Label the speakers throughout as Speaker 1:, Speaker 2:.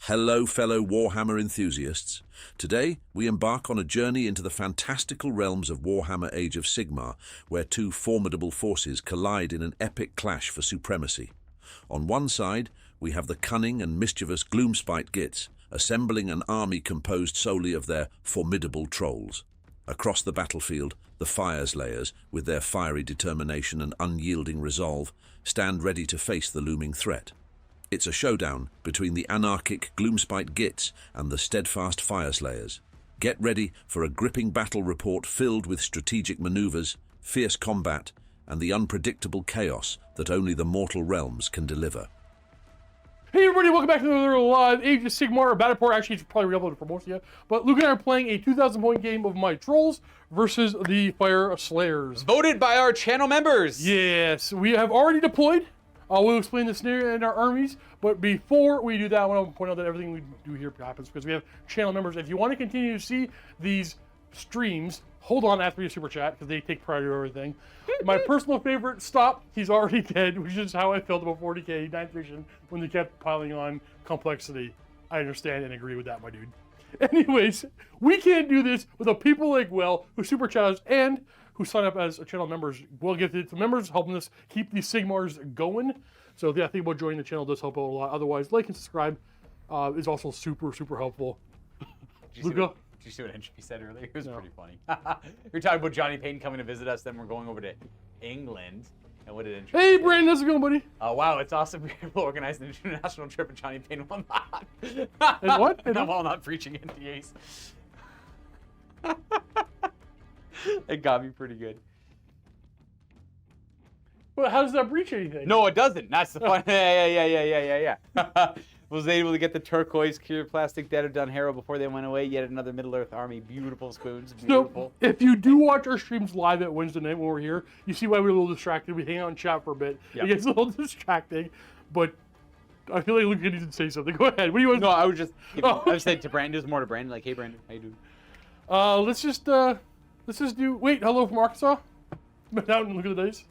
Speaker 1: Hello, fellow Warhammer enthusiasts. Today, we embark on a journey into the fantastical realms of Warhammer Age of Sigmar, where two formidable forces collide in an epic clash for supremacy. On one side, we have the cunning and mischievous Gloomspite Gits, assembling an army composed solely of their formidable trolls. Across the battlefield, the Fyreslayers, with their fiery determination and unyielding resolve, stand ready to face the looming threat. It's a showdown between the anarchic Gloomspite Gits and the steadfast Fyreslayers. Get ready for a gripping battle report filled with strategic maneuvers, fierce combat, and the unpredictable chaos that only the mortal realms can deliver.
Speaker 2: Hey everybody, welcome back to another live Age of Sigmar battle report. Actually, it's probably re-uploaded for most of you. But Luke and I are playing a 2,000 point game of my trolls versus the Fyreslayers.
Speaker 3: Voted by our channel members.
Speaker 2: Yes, we have already deployed. We'll explain the scenario and our armies, but before we do that, I want to point out that everything we do here happens because we have channel members. If you want to continue to see these streams, hold on after your super chat because they take priority over everything. My personal favorite, stop, he's already dead, which is how I felt about 40k 9th edition when they kept piling on complexity. I understand and agree with that, my dude. Anyways, we can't do this without people like Will, who super chat us and who sign up as channel members. We'll get the members helping us keep these Sigmars going. So yeah, think about joining the channel does help out a lot. Otherwise, like and subscribe is also super, super helpful. Luca?
Speaker 3: Did you see what Entropy said earlier? It was pretty funny. You're talking about Johnny Payton coming to visit us, then we're going over to England. And what did Entropy
Speaker 2: Hey,
Speaker 3: say?
Speaker 2: Brandon, how's it going, buddy?
Speaker 3: Oh, wow, it's awesome to be able to organize an international trip and Johnny Payton will not.
Speaker 2: And what?
Speaker 3: While not preaching NDAs. It got me pretty good.
Speaker 2: Well, how does that breach anything?
Speaker 3: No, it doesn't. That's the fun. Yeah. Was able to get the turquoise clear plastic dead of Dunharrow before they went away. Yet another Middle-earth army. Beautiful spoons. Beautiful.
Speaker 2: So, if you do watch our streams live at Wednesday night when we're here, you see why we're a little distracted. We hang out and chat for a bit.
Speaker 3: Yep.
Speaker 2: It gets a little distracting, but I feel like Luke needs to say something. Go ahead. What do you want?
Speaker 3: No, I was just.
Speaker 2: Oh,
Speaker 3: I was saying to Brandon. There's more to Brandon. Like, hey, Brandon, how you doing?
Speaker 2: Let's just do. Wait, hello from Arkansas. Out and look at the dice.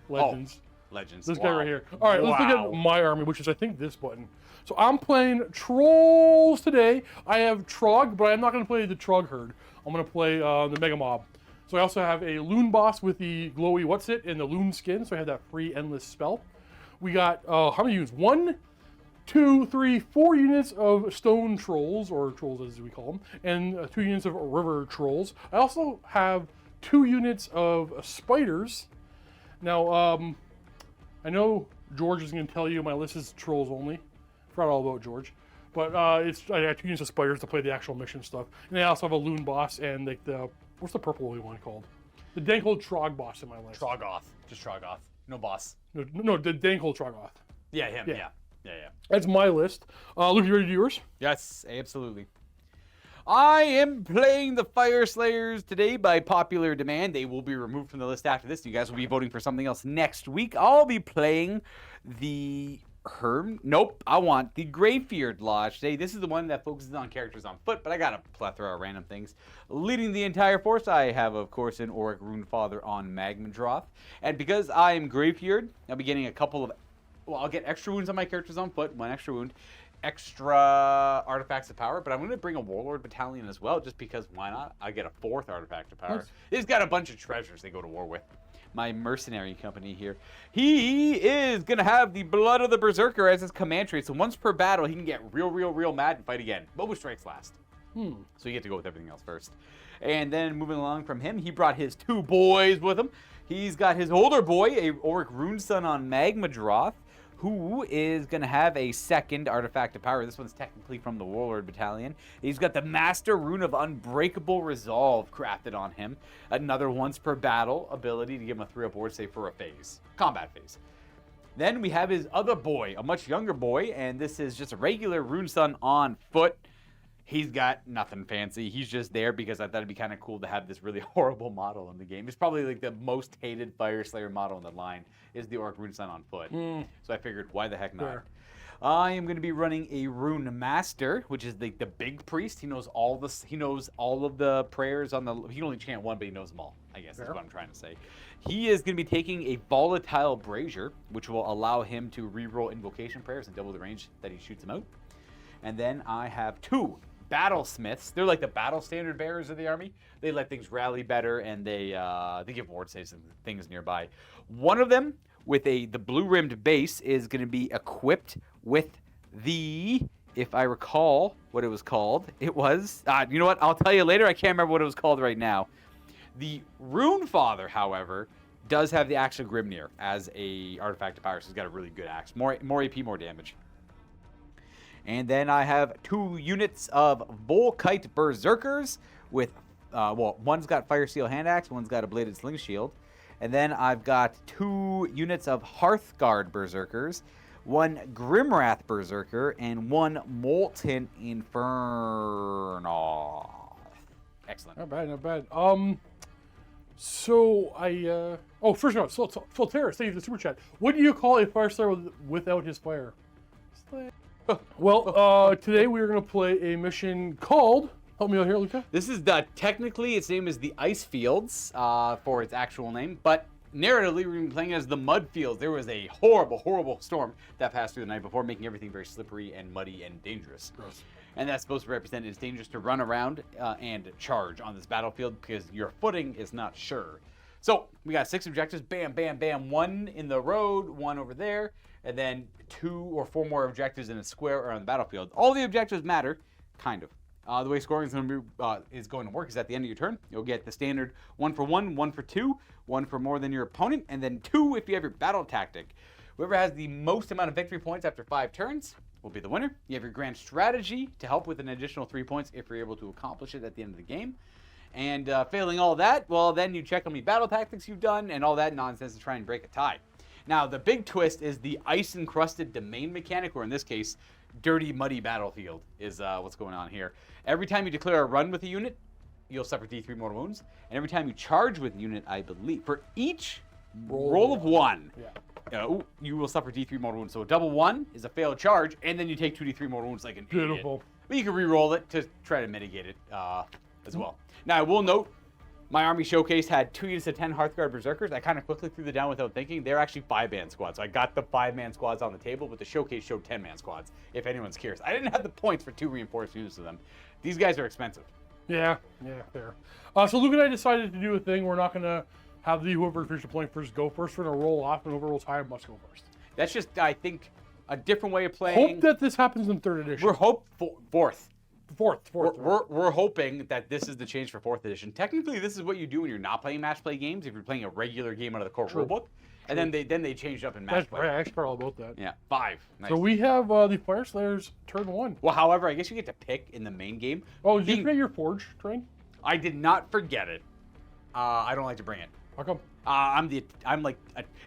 Speaker 2: Legends.
Speaker 3: Oh, legends.
Speaker 2: This guy right here. All right, let's look at my army, which is I think this button. So I'm playing trolls today. I have Trog, but I'm not going to play the Trog herd. I'm going to play the Mega Mob. So I also have a Loon boss with the glowy what's it and the Loon skin. So I have that free endless spell. We got how many units? 1, 2, 3, 4 units of stone trolls, or trolls as we call them, and 2 units of river trolls. I also have 2 units of spiders. Now, I know George is going to tell you my list is trolls only. Forgot all about George. But I have 2 units of spiders to play the actual mission stuff. And I also have a Loon boss and like the, what's the purple one called? The Dankhold Trog boss in my list.
Speaker 3: Trogoth. Just Trogoth. No boss.
Speaker 2: No, the Dankhold Trogoth.
Speaker 3: Yeah, him.
Speaker 2: Yeah.
Speaker 3: Yeah.
Speaker 2: That's my list. Luke, you ready to do yours?
Speaker 3: Yes, absolutely. I am playing the Fyreslayers today by popular demand. They will be removed from the list after this. You guys will be voting for something else next week. I'll be playing the Nope, I want the Greyfeared Lodge today. This is the one that focuses on characters on foot, but I got a plethora of random things. Leading the entire force, I have, of course, an Auric Runefather on Magmadroth. And because I am Greyfeared, I'll be getting a couple of... Well, I'll get extra wounds on my characters on foot, 1 extra wound. Extra artifacts of power, but I'm going to bring a Warlord battalion as well, just because why not? I get a 4th artifact of power. He's got a bunch of treasures they go to war with. My mercenary company here. He is going to have the Blood of the Berserker as his command trait, so once per battle, he can get real mad and fight again. But with strikes last. So you get to go with everything else first. And then moving along from him, he brought his 2 boys with him. He's got his older boy, a Auric Runeson on Magmadroth, who is going to have a 2nd artifact of power. This one's technically from the Warlord Battalion. He's got the Master Rune of Unbreakable Resolve crafted on him. Another once per battle ability to give him a 3-up ward save for a phase. Combat phase. Then we have his other boy, a much younger boy, and this is just a regular Runeson on foot. He's got nothing fancy. He's just there because I thought it'd be kind of cool to have this really horrible model in the game. It's probably like the most hated Fyreslayer model in the line is the Auric Runeson on foot. So I figured, why the heck not? Sure. I am going to be running a Rune Master, which is the big priest. He knows all this. He knows all of the prayers on the. He can only chant 1, but he knows them all. I guess is what I'm trying to say. He is going to be taking a volatile brazier, which will allow him to reroll invocation prayers and double the range that he shoots them out. And then I have 2 battlesmiths. They're like the battle standard bearers of the army. They let things rally better, and they give ward saves and things nearby. One of them with the blue-rimmed base is going to be equipped with the, if I recall what it was called, it was, you know what, I'll tell you later. I can't remember what it was called right now. The Rune Father, however, does have the Axe of Grimnir as a artifact of power, so he's got a really good axe. More AP, more damage. And then I have 2 units of Volkite Berserkers with, well, one's got Fire Steel Hand Axe, one's got a Bladed Sling Shield. And then I've got 2 units of Hearthguard Berserkers, 1 Grimwrath Berserker, and 1 Molten Inferno. Excellent.
Speaker 2: Not bad, not bad. So I, first of all, Solteris, thank you for the super chat. What do you call a Fyreslayer without his fire? Well, today we are going to play a mission called, help me out here, Luca.
Speaker 3: This is technically its name is the Ice Fields for its actual name, but narratively we've been playing as the Mud Fields. There was a horrible, horrible storm that passed through the night before, making everything very slippery and muddy and dangerous.
Speaker 2: Gross.
Speaker 3: And that's supposed to represent it's dangerous to run around and charge on this battlefield because your footing is not sure. So we got 6 objectives, bam, bam, bam, 1 in the road, 1 over there, and then 2 or 4 more objectives in a square or on the battlefield. All the objectives matter, kind of. The way scoring is going to work is at the end of your turn, you'll get the standard 1 for 1, 1 for 2, 1 for more than your opponent, and then 2 if you have your battle tactic. Whoever has the most amount of victory points after 5 turns will be the winner. You have your grand strategy to help with an additional 3 points if you're able to accomplish it at the end of the game. And failing all that, well, then you check how many battle tactics you've done and all that nonsense to try and break a tie. Now, the big twist is the ice-encrusted domain mechanic, or in this case, dirty, muddy battlefield is what's going on here. Every time you declare a run with a unit, you'll suffer D3 mortal wounds. And every time you charge with a unit, I believe, for each roll of 1, you will suffer D3 mortal wounds. So a double 1 is a failed charge, and then you take 2D3 mortal wounds like an
Speaker 2: Beautiful.
Speaker 3: idiot. But you can re-roll it to try to mitigate it as well. Now, I will note, my army showcase had 2 units of 10 Hearthguard Berserkers. I kind of quickly threw them down without thinking. They're actually 5-man squads. So I got the 5-man squads on the table, but the showcase showed 10-man squads, if anyone's curious. I didn't have the points for 2 reinforced units of them. These guys are expensive.
Speaker 2: Yeah, fair. So Luke and I decided to do a thing. We're not going to have whoever finishes playing first go first. We're going to roll off, and whoever rolls higher must go first.
Speaker 3: That's just, I think, a different way of playing.
Speaker 2: Hope that this happens in 3rd edition.
Speaker 3: We're fourth.
Speaker 2: Fourth.
Speaker 3: We're hoping that this is the change for 4th edition. Technically, this is what you do when you're not playing match play games. If you're playing a regular game out of the core rulebook, and then they changed up in match play.
Speaker 2: Right, I actually forgot all about that.
Speaker 3: Yeah, 5. Nice.
Speaker 2: So we have the Fyreslayers turn 1.
Speaker 3: Well, however, I guess you get to pick in the main game.
Speaker 2: Oh, did you forget your forge train?
Speaker 3: I did not forget it. I don't like to bring it.
Speaker 2: How come?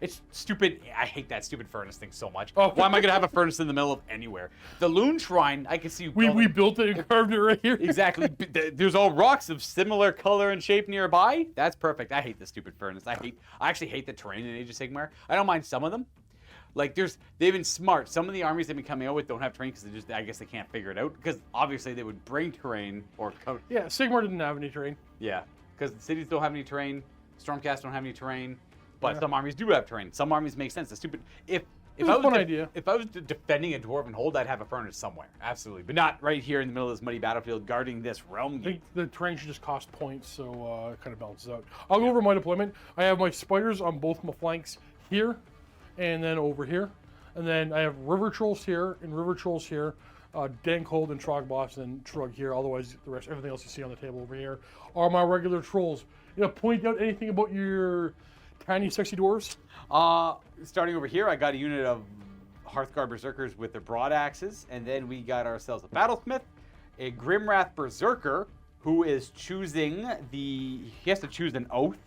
Speaker 3: It's stupid. I hate that stupid furnace thing so much.
Speaker 2: Oh.
Speaker 3: Why am I gonna have a furnace in the middle of anywhere? The Loon Shrine, I can see.
Speaker 2: We built it and carved it right here.
Speaker 3: Exactly. There's all rocks of similar color and shape nearby. That's perfect. I hate the stupid furnace. I actually hate the terrain in Age of Sigmar. I don't mind some of them. Like they've been smart. Some of the armies they've been coming out with don't have terrain because I guess they can't figure it out. Because obviously they would bring terrain or.
Speaker 2: Yeah, Sigmar didn't have any terrain.
Speaker 3: Yeah, because the cities don't have any terrain. Stormcast don't have any terrain, but some armies do have terrain. Some armies make sense. The stupid if I was defending a dwarven hold, I'd have a furnace somewhere, absolutely, but not right here in the middle of this muddy battlefield guarding this realm
Speaker 2: I
Speaker 3: gate.
Speaker 2: think the terrain should just cost points, so it kind of balances out. I'll go over my deployment. I have my spiders on both my flanks here, and then over here, and then I have river trolls here and river trolls here. Dankhold and Trogboss and Trug here. Otherwise, everything else you see on the table over here are my regular trolls. You know, point out anything about your tiny, sexy dwarves?
Speaker 3: Starting over here, I got a unit of Hearthguard Berserkers with their broad axes, and then we got ourselves a Battlesmith, a Grimwrath Berserker, who is choosing he has to choose an oath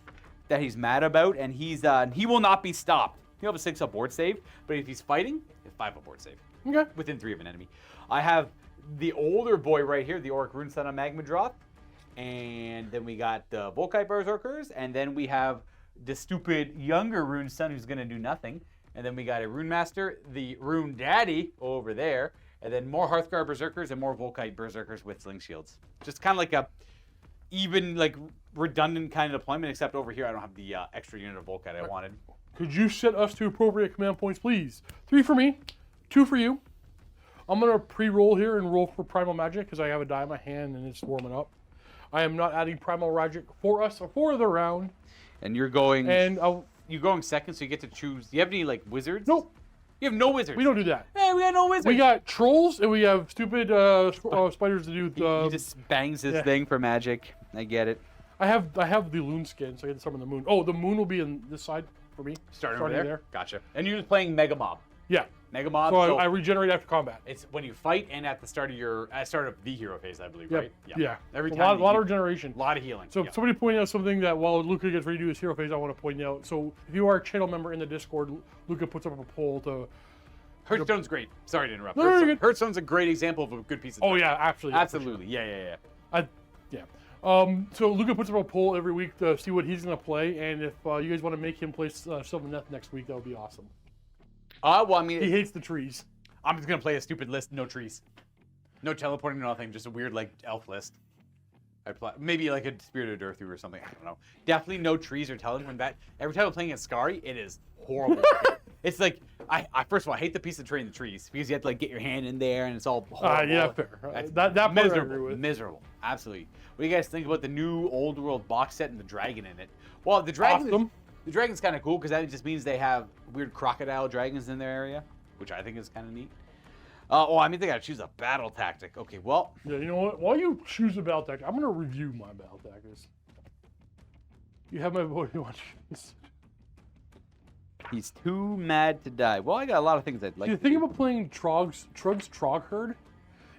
Speaker 3: that he's mad about, and he will not be stopped. He'll have a 6-up board save, but if he's fighting, a 5-up board save.
Speaker 2: Okay.
Speaker 3: Within 3 of an enemy. I have the older boy right here, the Auric Rune Son of Magmadroth. And then we got the Volkite Berserkers. And then we have the stupid younger Rune Son who's going to do nothing. And then we got a Rune Master, the Rune Daddy over there. And then more Hearthguard Berserkers and more Volkite Berserkers with Sling Shields. Just kind of like a even, like, redundant kind of deployment, except over here I don't have the extra unit of Volkite I wanted.
Speaker 2: Could you set us to appropriate command points, please? 3 for me, 2 for you. I'm going to pre-roll here and roll for Primal Magic because I have a die in my hand and it's warming up. I am not adding Primal Magic for us for the round.
Speaker 3: And you're going...
Speaker 2: And
Speaker 3: you're going second, so you get to choose. Do you have any, like, wizards?
Speaker 2: Nope.
Speaker 3: You have no wizards.
Speaker 2: We don't do that.
Speaker 3: Hey, we got no wizards.
Speaker 2: We got trolls and we have stupid spiders to do.
Speaker 3: He just bangs his thing for magic. I get it.
Speaker 2: I have the loon skin, so I get to summon the moon. Oh, the moon will be on this side for me.
Speaker 3: Starting over there? Gotcha. And you're just playing Mega Mob.
Speaker 2: Yeah.
Speaker 3: Mega Mob.
Speaker 2: So I regenerate after combat.
Speaker 3: It's when you fight and at the start of the hero phase, I believe,
Speaker 2: Yep.
Speaker 3: right?
Speaker 2: Yeah.
Speaker 3: Every
Speaker 2: A
Speaker 3: time.
Speaker 2: lot of regeneration.
Speaker 3: A lot of healing.
Speaker 2: So somebody pointed out something that while Luca gets ready to do his hero phase, I want to point out. So if you are a channel member in the Discord, Luca puts up a poll to.
Speaker 3: Hearthstone's great. Sorry to interrupt.
Speaker 2: No,
Speaker 3: Hearthstone's a great example of a good piece of.
Speaker 2: Oh yeah, absolutely.
Speaker 3: Absolutely. Yeah.
Speaker 2: So Luca puts up a poll every week to see what he's gonna play, and if you guys want to make him play Sylvaneth next week, that would be awesome.
Speaker 3: Well, I mean,
Speaker 2: He hates the trees.
Speaker 3: I'm just gonna play a stupid list, no trees, no teleporting, no nothing, just a weird like elf list. Maybe like a Spirited Earth or something. I don't know. Definitely no trees or teleporting. That every time I'm playing at Scary, it is horrible. It's like I first of all I hate the piece of terrain in the trees because you have to like get your hand in there and it's all horrible.
Speaker 2: Yeah, fair. That part I agree with.
Speaker 3: Miserable. Absolutely. What do you guys think about the new Old World box set and the dragon in it? Well, the dragon.
Speaker 2: Awesome.
Speaker 3: The dragon's kind of cool because that just means they have weird crocodile dragons in their area, which I think is kind of neat. I mean, they gotta choose a battle tactic. Okay, well.
Speaker 2: Yeah, you know what? While you choose a battle tactic, I'm gonna review my battle tactics. You have my vote. You want to choose?
Speaker 3: He's too mad to die. Well, I got a lot of things I'd like.
Speaker 2: The thing about playing Trug's Trog Herd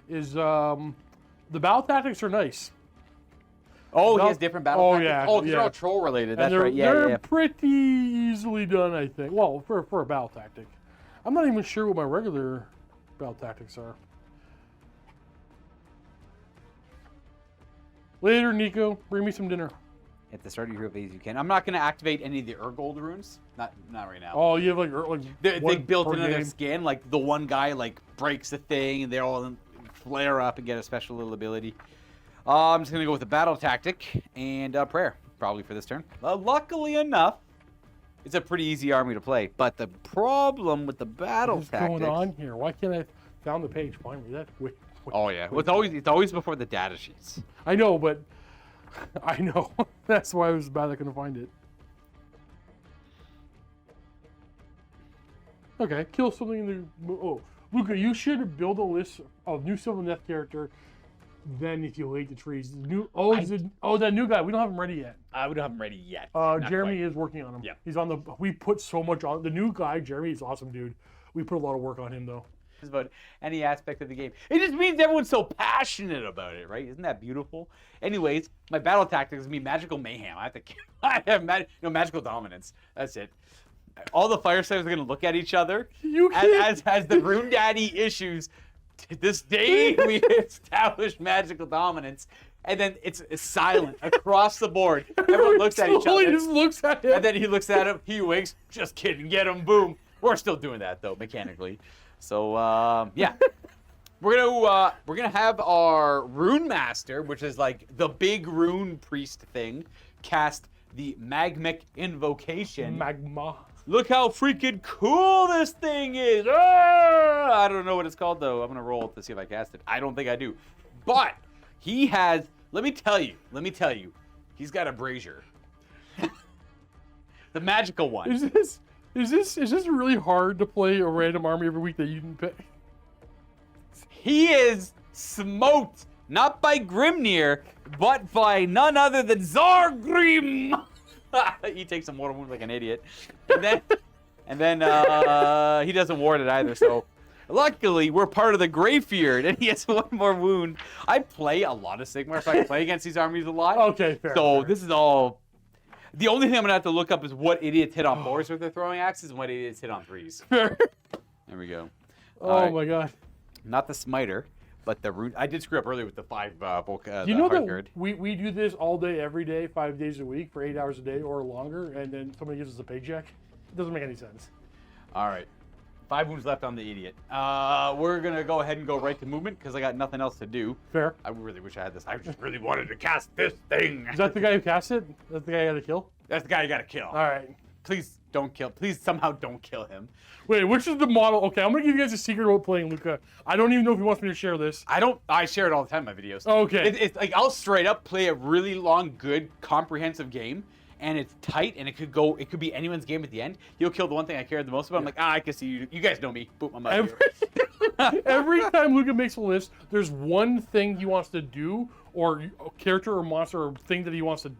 Speaker 2: is the battle tactics are nice.
Speaker 3: Oh, he has different battle tactics?
Speaker 2: Yeah.
Speaker 3: Oh, they're all troll related. That's right.
Speaker 2: They're pretty easily done, I think. Well, for a battle tactic. I'm not even sure what my regular battle tactics are. Later, Nico. Bring me some dinner.
Speaker 3: At the start of your hero phase, you can. I'm not going to activate any of the Urgold runes. Not right now.
Speaker 2: Oh, you have like
Speaker 3: they built
Speaker 2: per
Speaker 3: into their
Speaker 2: game.
Speaker 3: skin. Like the one guy like breaks the thing, and they all flare up and get a special little ability. I'm just going to go with the battle tactic and prayer probably for this turn. Luckily enough, it's a pretty easy army to play. But the problem with the battle
Speaker 2: What's
Speaker 3: tactic.
Speaker 2: going on here? Why can't I found the page? Finally, that. Wait.
Speaker 3: Oh yeah, well, it's always before the data sheets.
Speaker 2: I know, but I know. That's why I was bad I couldn't find it. Okay, kill something in the. Oh, Luca, you should build a list of new Sylvaneth character. Then, if you hate the trees, that new guy. We don't have him ready yet.
Speaker 3: We don't have him ready yet.
Speaker 2: Jeremy is working on him.
Speaker 3: Yeah.
Speaker 2: He's on the. We put so much on the new guy. Jeremy is awesome, dude. We put a lot of work on him though.
Speaker 3: About any aspect of the game. It just means everyone's so passionate about it, right? Isn't that beautiful? Anyways, my battle tactics is me magical mayhem. I have magical dominance. That's it. All the Fyreslayers are going to look at each other as the Rune Daddy issues. To this day, we established magical dominance, and then it's silent across the board. Everyone looks at each other.
Speaker 2: Just looks at him.
Speaker 3: And then he looks at him. He winks. Just kidding. Get him. Boom. We're still doing that though, mechanically. So yeah, we're gonna have our Rune Master, which is like the big rune priest thing, cast the Magmic Invocation.
Speaker 2: Magma.
Speaker 3: Look how freaking cool this thing is! Ah! I don't know what it's called though. I'm gonna roll to see if I cast it. I don't think I do, but he has. Let me tell you. He's got a brazier, the magical one.
Speaker 2: Is this really hard to play a random army every week that you didn't pick?
Speaker 3: He is smoked, not by Grimnir, but by none other than Zargrim. He takes a mortal wound like an idiot, and then he doesn't ward it either. So luckily, we're part of the Greyfeared, and he has one more wound. I play a lot of Sigmar, so I can play against these armies a lot.
Speaker 2: Okay, fair.
Speaker 3: So this is all. The only thing I'm gonna have to look up is what idiots hit on 4s with their throwing axes and what idiots hit on 3s.
Speaker 2: Fair.
Speaker 3: There we go.
Speaker 2: Oh my god.
Speaker 3: Not the smiter, but the rune. I did screw up earlier with the 5
Speaker 2: you know that
Speaker 3: guard.
Speaker 2: we do this all day, every day, 5 days a week for 8 hours a day or longer, and then somebody gives us a paycheck? It doesn't make any sense.
Speaker 3: All right. 5 wounds left on the idiot. We're gonna go ahead and go right to movement because I got nothing else to do.
Speaker 2: Fair.
Speaker 3: I really wish I had this. I just really wanted to cast this thing.
Speaker 2: Is that the guy who cast it? That's the guy you got to kill?
Speaker 3: That's the guy you gotta kill.
Speaker 2: All right.
Speaker 3: Please Don't kill. Please somehow don't kill him.
Speaker 2: Wait, which is the model? Okay, I'm gonna give you guys a secret about playing Luca. I don't even know if he wants me to share this.
Speaker 3: I share it all the time in my videos.
Speaker 2: Okay.
Speaker 3: It's like I'll straight up play a really long, good, comprehensive game, and it's tight, and it could be anyone's game at the end. He'll kill the one thing I cared the most about. I'm like, I can see you. You guys know me. Boom, I'm out of here.
Speaker 2: Every time Luca makes a list, there's one thing he wants to do, or a character or monster or thing that he wants to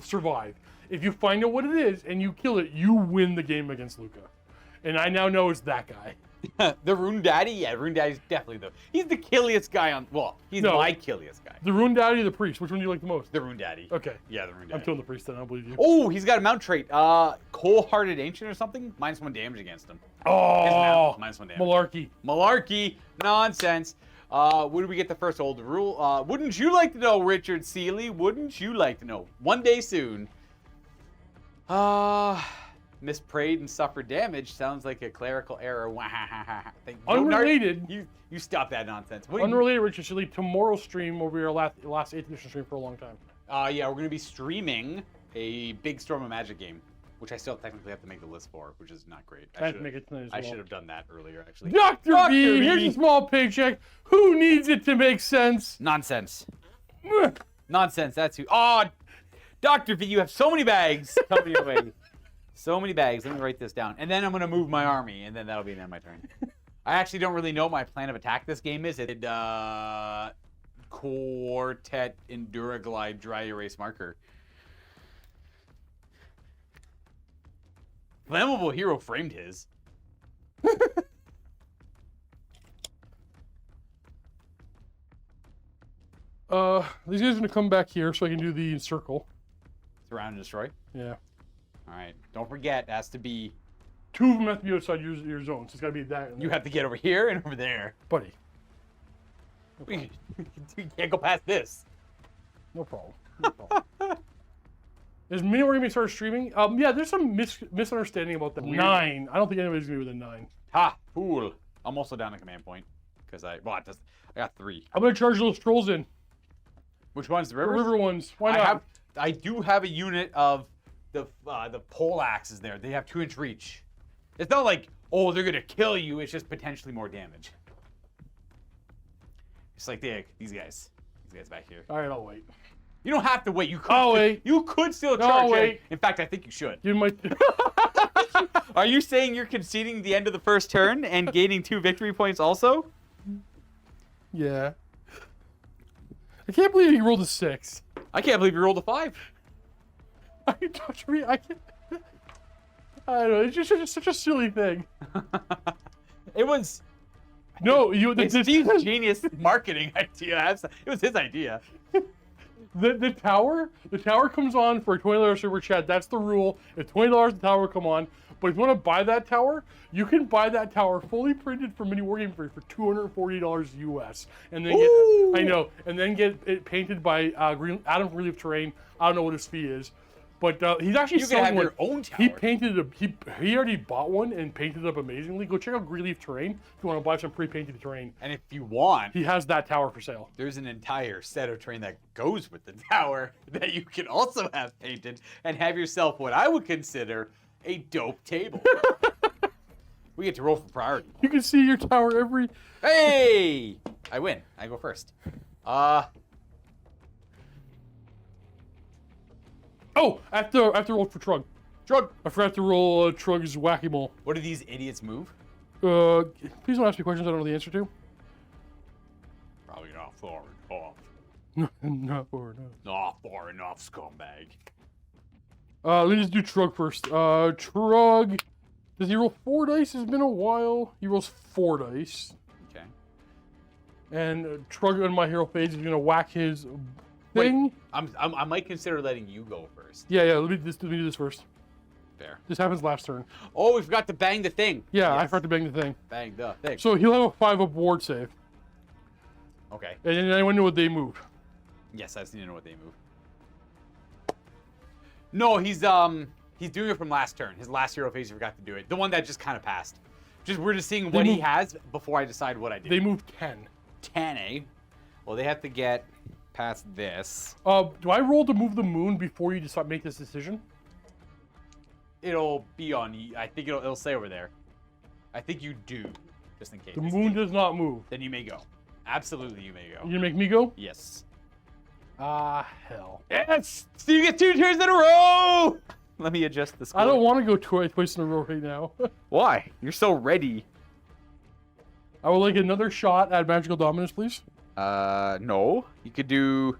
Speaker 2: survive. If you find out what it is and you kill it, you win the game against Luca. And I now know it's that guy.
Speaker 3: The Rune Daddy? Yeah, Rune Daddy's definitely he's the killiest guy on, he's my killiest guy.
Speaker 2: The Rune Daddy or the Priest? Which one do you like the most?
Speaker 3: The Rune Daddy.
Speaker 2: Okay.
Speaker 3: Yeah, the Rune Daddy.
Speaker 2: I'm killing the Priest then, I don't believe you.
Speaker 3: Oh, he's got a mount trait. Cold-Hearted Ancient or something? -1 damage against him.
Speaker 2: Oh,
Speaker 3: -1 damage.
Speaker 2: malarkey.
Speaker 3: Malarkey. Nonsense. Where do we get the first old rule? Wouldn't you like to know, Richard Seeley? Wouldn't you like to know? One day soon. Misprayed and suffered damage sounds like a clerical error.
Speaker 2: Unrelated.
Speaker 3: You stop that nonsense.
Speaker 2: Unrelated, Richard Seeley. Tomorrow's stream will be our last 8th edition stream for a long time.
Speaker 3: Yeah, we're going to be streaming a big Storm of Magic game, which I still technically have to make the list for, which is not great.
Speaker 2: I have to make it tonight as well.
Speaker 3: I should have done that earlier, actually.
Speaker 2: Dr. B, here's a small paycheck. Who needs it to make sense?
Speaker 3: Nonsense. Nonsense, that's who. Oh, Dr. V, you have so many bags coming your way. So many bags. Let me write this down. And then I'm going to move my army, and then that'll be the end of my turn. I actually don't really know what my plan of attack this game is. It Quartet Enduraglide Dry Erase Marker. Flammable Hero framed his.
Speaker 2: These guys are going to come back here so I can do the circle.
Speaker 3: Surround and destroy?
Speaker 2: Yeah.
Speaker 3: All right. Don't forget, it has to be...
Speaker 2: 2 of them have to be outside your zone, so it's got to be that.
Speaker 3: You have to get over here and over there.
Speaker 2: Buddy.
Speaker 3: You can't go past this.
Speaker 2: No problem. No problem. Is Mini War going to start streaming? Yeah, there's some misunderstanding about the 9. I don't think anybody's going to be with a 9.
Speaker 3: Ha! Fool. I'm also down a command point. Because I got 3.
Speaker 2: I'm going to charge those trolls in.
Speaker 3: Which ones? The rivers?
Speaker 2: The river ones. Why not?
Speaker 3: I do have a unit of the pole axes there. They have 2-inch reach. It's not like, oh, they're going to kill you. It's just potentially more damage. Just like these guys. These guys back here.
Speaker 2: All right, I'll wait.
Speaker 3: You don't have to wait. You could still charge.
Speaker 2: I'll wait.
Speaker 3: In fact, I think you should.
Speaker 2: You might.
Speaker 3: Are you saying you're conceding the end of the first turn and gaining 2 victory points also?
Speaker 2: Yeah. I can't believe he rolled a 6.
Speaker 3: I can't believe you rolled a 5.
Speaker 2: I can't. I don't know. It's just such a silly thing.
Speaker 3: It was.
Speaker 2: No,
Speaker 3: it's Steve's genius marketing idea. It was his idea.
Speaker 2: The tower comes on for a $20 server chat. That's the rule. If $20 the tower will come on. But if you want to buy that tower, you can buy that tower fully printed for Mini Wargame for $240 US, and then get it painted by Adam from Relief Terrain. I don't know what his fee is, but he's actually selling one.
Speaker 3: Your own tower.
Speaker 2: He painted it. He already bought one and painted it up amazingly. Go check out Relief Terrain if you want to buy some pre-painted terrain.
Speaker 3: And if you want,
Speaker 2: he has that tower for sale.
Speaker 3: There's an entire set of terrain that goes with the tower that you can also have painted and have yourself what I would consider a dope table. We get to roll for priority.
Speaker 2: You can see your tower every...
Speaker 3: Hey! I win. I go first.
Speaker 2: Oh! I have to roll for Trug. I forgot to roll Trug's Whack-A-Mole.
Speaker 3: What do these idiots move?
Speaker 2: Please don't ask me questions I don't know the answer to.
Speaker 3: Probably not far enough.
Speaker 2: Not far enough.
Speaker 3: Not far enough, scumbag.
Speaker 2: Let me just do Trug first. Trug, does he roll 4 dice? It's been a while. He rolls 4 dice.
Speaker 3: Okay.
Speaker 2: And Trug on my hero phase is gonna whack his thing.
Speaker 3: Wait, I might consider letting you go first.
Speaker 2: Yeah. Let me do this first.
Speaker 3: Fair.
Speaker 2: This happens last turn.
Speaker 3: Oh, we forgot to bang the thing.
Speaker 2: Yeah, yes. I forgot to bang the thing.
Speaker 3: Bang the thing.
Speaker 2: So he'll have a 5-up ward save.
Speaker 3: Okay.
Speaker 2: And then anyone know what they move?
Speaker 3: Yes, I just need to know what they move. No, he's doing it from last turn. His last hero phase, he forgot to do it. The one that just kind of passed. We're just seeing what he has before I decide what I do.
Speaker 2: They move 10.
Speaker 3: 10, eh? Well, they have to get past this.
Speaker 2: Do I roll to move the moon before you make this decision?
Speaker 3: it'll be on. I think it'll say over there. I think you do, just in case.
Speaker 2: The moon does not move.
Speaker 3: Then you may go. Absolutely, you may go.
Speaker 2: You gonna make me go?
Speaker 3: Yes.
Speaker 2: Ah, hell.
Speaker 3: Yes! So you get 2 turns in a row! Let me adjust the score.
Speaker 2: I don't want to go twice in a row right now.
Speaker 3: Why? You're so ready.
Speaker 2: I would like another shot at magical dominance, please.
Speaker 3: No. You could do...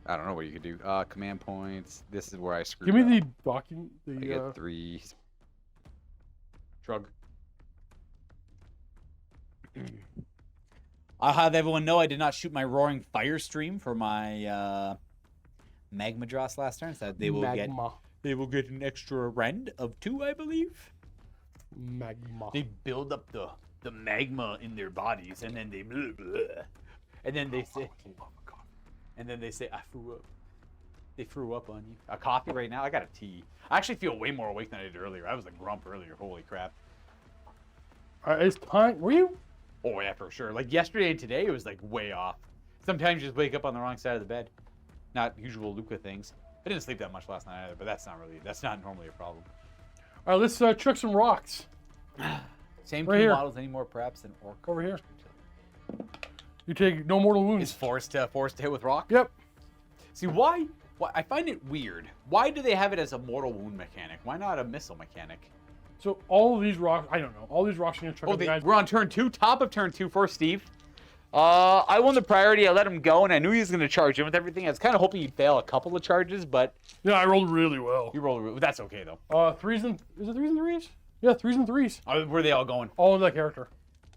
Speaker 3: I don't know what you could do. Command points. This is where I screw
Speaker 2: Give me the document.
Speaker 3: I get 3. Shrug. I'll have everyone know I did not shoot my roaring fire stream for my magma dross last turn, so they will get an extra rend of 2, I believe.
Speaker 2: Magma.
Speaker 3: They build up the magma in their bodies, and then they blah, blah, and then they say, and then they say, I threw up. They threw up on you. A coffee right now. I got a tea. I actually feel way more awake than I did earlier. I was a grump earlier. Holy crap.
Speaker 2: It's time. Were you?
Speaker 3: Oh yeah, for sure. Like yesterday and today, it was like way off. Sometimes you just wake up on the wrong side of the bed. Not usual Luca things. I didn't sleep that much last night either, but that's not normally a problem.
Speaker 2: All right, let's chuck some rocks.
Speaker 3: Same
Speaker 2: right
Speaker 3: two
Speaker 2: here.
Speaker 3: models anymore, perhaps, than Orc.
Speaker 2: Over here. You take no mortal wounds.
Speaker 3: Is forced to hit with rock?
Speaker 2: Yep.
Speaker 3: See why? I find it weird. Why do they have it as a mortal wound mechanic? Why not a missile mechanic?
Speaker 2: So all of these rocks, I don't know. All these rocks are gonna chuck
Speaker 3: Oh,
Speaker 2: at the guys.
Speaker 3: we're on turn 2, top of turn 2 for Steve. I won the priority. I let him go, and I knew he was going to charge in with everything. I was kind of hoping he'd fail a couple of charges, but
Speaker 2: Yeah, I rolled really well.
Speaker 3: you rolled. That's okay though.
Speaker 2: Is it 3s and 3s? Yeah, 3s and 3s.
Speaker 3: Where are they all going?
Speaker 2: All in that character.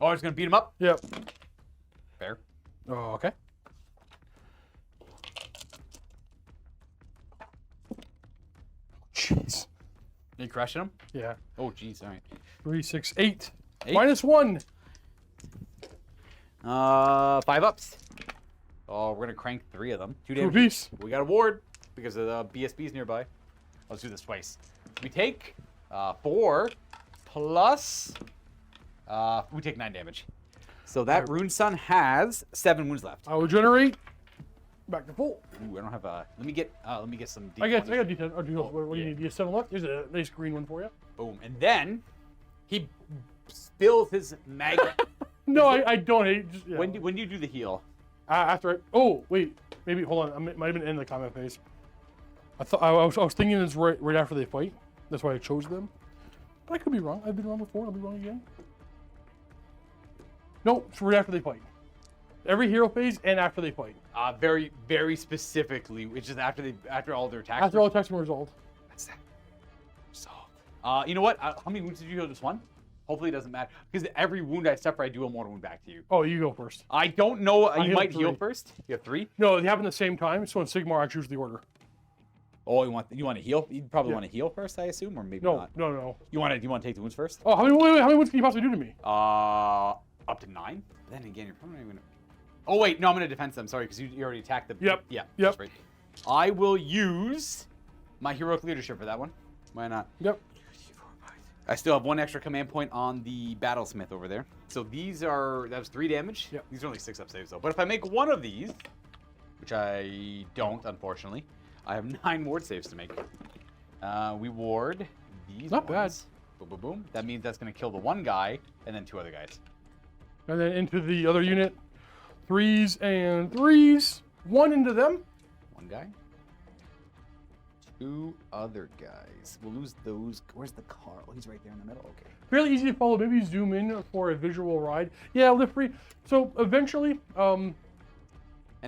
Speaker 3: Oh, it's going to beat him up.
Speaker 2: Yep.
Speaker 3: Fair.
Speaker 2: Oh, okay. Jeez.
Speaker 3: You crushing him?
Speaker 2: Yeah.
Speaker 3: Oh, jeez. All right.
Speaker 2: 3, 6, 8.
Speaker 3: 8?
Speaker 2: -1.
Speaker 3: 5 ups. Oh, we're gonna crank 3 of them. 2
Speaker 2: 2
Speaker 3: damage.
Speaker 2: apiece.
Speaker 3: We got a ward because of the BSBs nearby. Let's do this twice. We take 4 plus. We take 9 damage. So that Rune Sun has 7 wounds left.
Speaker 2: I will generate. Back to full.
Speaker 3: Ooh, I don't have a. Let me get some.
Speaker 2: I got
Speaker 3: D20s.
Speaker 2: D10. Oh, what do you need? Do you have 7 left? There's a nice green one for you.
Speaker 3: Boom, and then he spills his magma.
Speaker 2: No, I don't. Just, yeah.
Speaker 3: When do you do the heal?
Speaker 2: After I. Oh, wait. Maybe, hold on. I might have been in the comment phase. I was thinking it's right after they fight. That's why I chose them. But I could be wrong. I've been wrong before. I'll be wrong again. No, it's right after they fight. Every hero phase and after they fight.
Speaker 3: Very, very specifically, which is after all their attacks.
Speaker 2: After all attacks are resolved.
Speaker 3: That's that. Resolved. You know what? How many wounds did you heal? Just 1? Hopefully it doesn't matter. Because every wound I suffer, I do a mortal wound back to you.
Speaker 2: Oh, you go first.
Speaker 3: I don't know. You
Speaker 2: healed
Speaker 3: might
Speaker 2: 3.
Speaker 3: heal first. You have 3?
Speaker 2: No, they happen at the same time. So in Sigmar, I choose the order.
Speaker 3: Oh, you want to heal? You probably want to heal first, I assume, or maybe not.
Speaker 2: No.
Speaker 3: You want to take the wounds first?
Speaker 2: Oh, how many wounds can you possibly do to me?
Speaker 3: Up to 9. Then again, you're probably not even. Oh wait, no, I'm gonna defense them. Sorry, because you already attacked them.
Speaker 2: Yep.
Speaker 3: Yeah.
Speaker 2: Yep.
Speaker 3: That's right. I will use my heroic leadership for that one. Why not?
Speaker 2: Yep.
Speaker 3: I still have 1 extra command point on the battlesmith over there. So that was 3 damage.
Speaker 2: Yep.
Speaker 3: These are only 6 up saves though. But if I make 1 of these, which I don't, unfortunately, I have 9 ward saves to make. We ward these.
Speaker 2: Not bad.
Speaker 3: Boom, boom, boom. That means that's gonna kill the 1 guy and then 2 other guys.
Speaker 2: And then into the other unit. 3s and 3s. 1 into them.
Speaker 3: 1 guy. 2 other guys. We'll lose those. Where's the car? Oh, he's right there in the middle. Okay.
Speaker 2: Fairly easy to follow. Maybe zoom in for a visual ride. Yeah, lift free. So eventually,
Speaker 3: And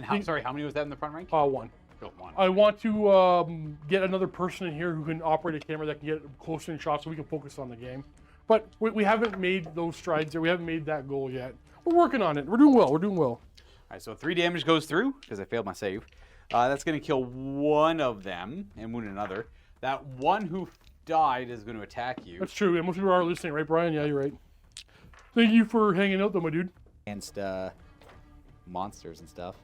Speaker 3: how many was that in the front rank?
Speaker 2: 1.
Speaker 3: Built 1.
Speaker 2: I want to get another person in here who can operate a camera that can get close in shot so we can focus on the game. But we haven't made those strides yet. We haven't made that goal yet. We're working on it. We're doing well.
Speaker 3: All right, so 3 damage goes through because I failed my save. That's going to kill 1 of them and wound another. That 1 who died is going to attack you.
Speaker 2: That's true. And most people are listening, right, Brian? Yeah, you're right. Thank you for hanging out, though, my dude.
Speaker 3: Against monsters and stuff.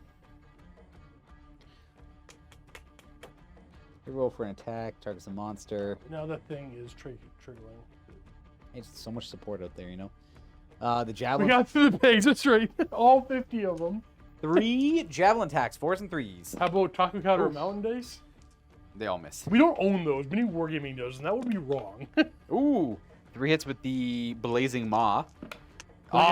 Speaker 3: You roll for an attack, targets a monster.
Speaker 2: Now that thing is triggering.
Speaker 3: It's so much support out there, you know. The
Speaker 2: We
Speaker 3: javelin.
Speaker 2: got through the page. That's right. All 50 of them.
Speaker 3: 3 javelin attacks, 4s and 3s.
Speaker 2: How about Taco Counter Mountain Days?
Speaker 3: They all miss.
Speaker 2: We don't own those. Mini Wargaming does, and that would be wrong.
Speaker 3: Ooh, 3 hits with the Blazing Maw.
Speaker 2: Oh,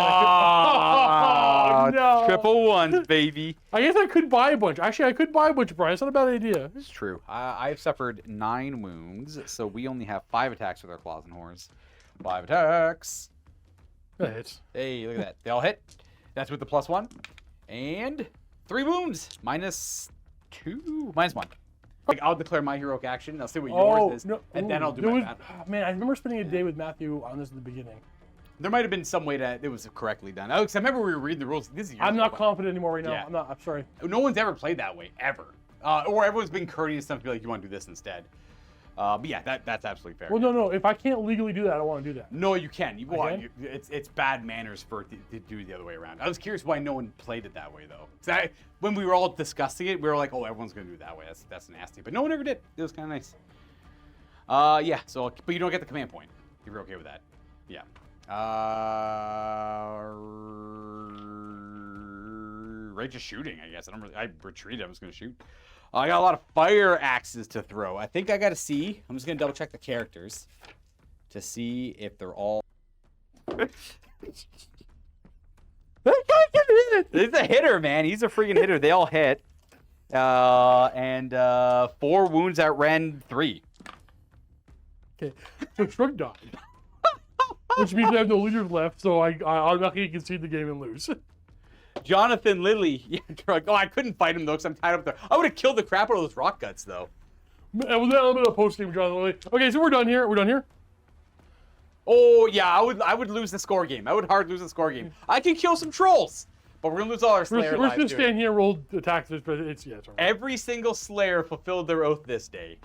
Speaker 2: no.
Speaker 3: Triple ones, baby.
Speaker 2: I guess I could buy a bunch. Actually, I could buy a bunch, Brian. It's not a bad idea.
Speaker 3: It's true. I've suffered 9 wounds, so we only have 5 attacks with our claws and horns. 5 attacks.
Speaker 2: That hits.
Speaker 3: Hey, look at that. They all hit. That's with the +1. And 3 wounds. -2. -1. Like, I'll declare my heroic action. I'll see what yours is, and then I'll do my bad.
Speaker 2: Oh, man, I remember spending a day with Matthew on this in the beginning.
Speaker 3: There might have been some way that it was correctly done. Alex, I remember we were reading the rules. This is
Speaker 2: I'm not confident anymore right now.
Speaker 3: Yeah.
Speaker 2: I'm sorry.
Speaker 3: No one's ever played that way, ever. Or everyone's been courteous enough to be like, you want to do this instead. But yeah, that's absolutely fair.
Speaker 2: Well, no. If I can't legally do that, I don't want to do that.
Speaker 3: No, you can. It's bad manners for it to do it the other way around. I was curious why no one played it that way, though. When we were all discussing it, we were like, oh, everyone's going to do it that way. That's nasty. But no one ever did. It was kind of nice. Yeah, so, but you don't get the command point, if you're okay with that. Yeah. Right, just shooting, I guess. I retreated. I was going to shoot. I got a lot of fire axes to throw. I think I got to see. I'm just going to double check the characters to see if they're all. He's a hitter, man. He's a freaking hitter. They all hit. And 4 wounds at Ren 3.
Speaker 2: Okay, so Shrug died. Which means I have no leaders left, so I automatically concede the game and lose.
Speaker 3: Jonathan Lilly. Yeah, oh, I couldn't fight him, though, because I'm tied up there. I would have killed the crap out of those rock guts, though.
Speaker 2: Was that a little bit of post-game, Jonathan Lilly? Okay, so we're done here. We're done here?
Speaker 3: Oh, yeah, I would lose the score game. I would hard lose the score game. I can kill some trolls, but we're going to lose all our Slayer lives.
Speaker 2: We're just going to stand here and roll attacks, but it's all right.
Speaker 3: Every single Slayer fulfilled their oath this day.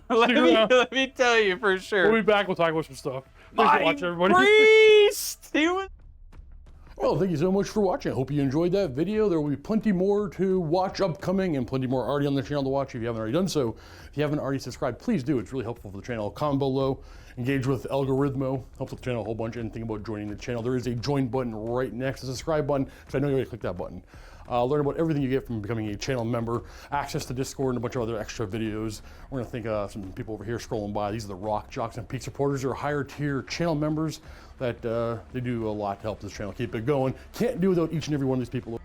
Speaker 3: let me tell you for sure.
Speaker 2: We'll be back. We'll talk about some stuff. Thanks for watching, everybody.
Speaker 3: Priest!
Speaker 2: Well, thank you so much for watching. I hope you enjoyed that video. There will be plenty more to watch upcoming and plenty more already on the channel to watch if you haven't already done so. If you haven't already subscribed, please do. It's really helpful for the channel. Comment below. Engage with Algorithmo. Helps with the channel a whole bunch. And think about joining the channel. There is a join button right next to the subscribe button, because I know you already clicked that button. Learn about everything you get from becoming a channel member, access to Discord and a bunch of other extra videos. We're gonna thank some people over here scrolling by. These are the Rock Jocks and Peak supporters. They're higher tier channel members that they do a lot to help this channel keep it going. Can't do without each and every one of these people.